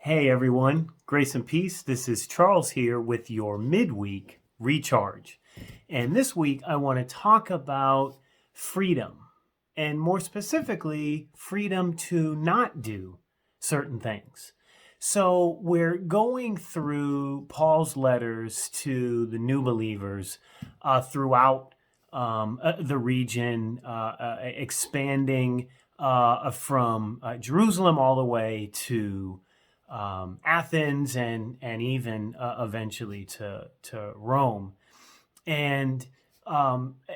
Hey everyone, grace and peace. This is Charles here with your Midweek Recharge. And this week I want to talk about freedom, and more specifically, freedom to not do certain things. So we're going through Paul's letters to the new believers throughout the region, expanding from Jerusalem all the way to Athens and even eventually to Rome. And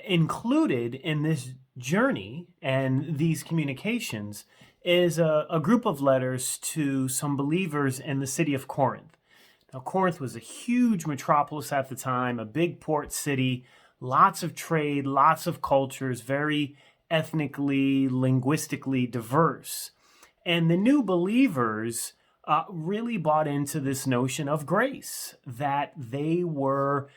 included in this journey and these communications is a group of letters to some believers in the city of Corinth. Now, Corinth was a huge metropolis at the time, a big port city, lots of trade, lots of cultures, very ethnically, linguistically diverse. And the new believers really bought into this notion of grace, that they were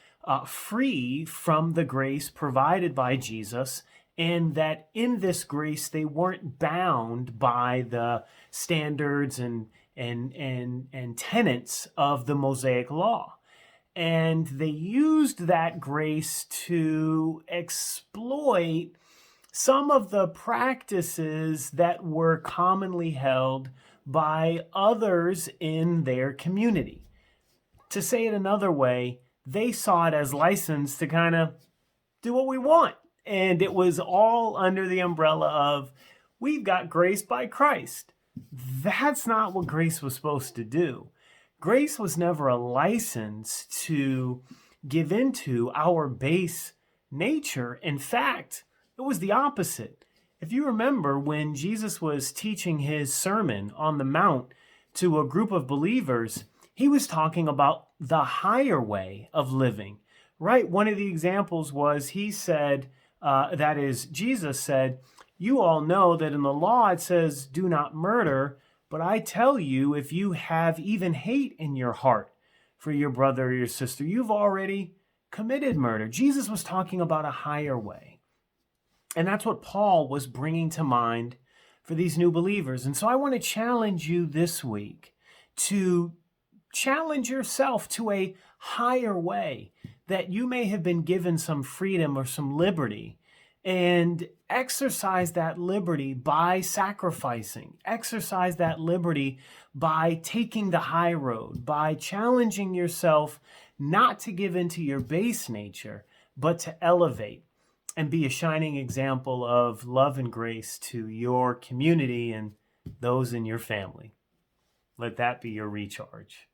free from the grace provided by Jesus, and that in this grace they weren't bound by the standards and tenets of the Mosaic law. And they used that grace to exploit some of the practices that were commonly held by others in their community. To say it another way, they saw it as license to kind of do what we want. And it was all under the umbrella of, we've got grace by Christ. That's not what grace was supposed to do. Grace was never a license to give into our base nature. In fact, it was the opposite. If you remember, when Jesus was teaching his Sermon on the Mount to a group of believers, he was talking about the higher way of living, right? One of the examples was he said, Jesus said, you all know that in the law it says, do not murder, but I tell you, if you have even hate in your heart for your brother or your sister, you've already committed murder. Jesus was talking about a higher way. And that's what Paul was bringing to mind for these new believers. And so I want to challenge you this week to challenge yourself to a higher way, that you may have been given some freedom or some liberty, and exercise that liberty by sacrificing, exercise that liberty by taking the high road, by challenging yourself not to give into your base nature, but to elevate and be a shining example of love and grace to your community and those in your family. Let that be your recharge.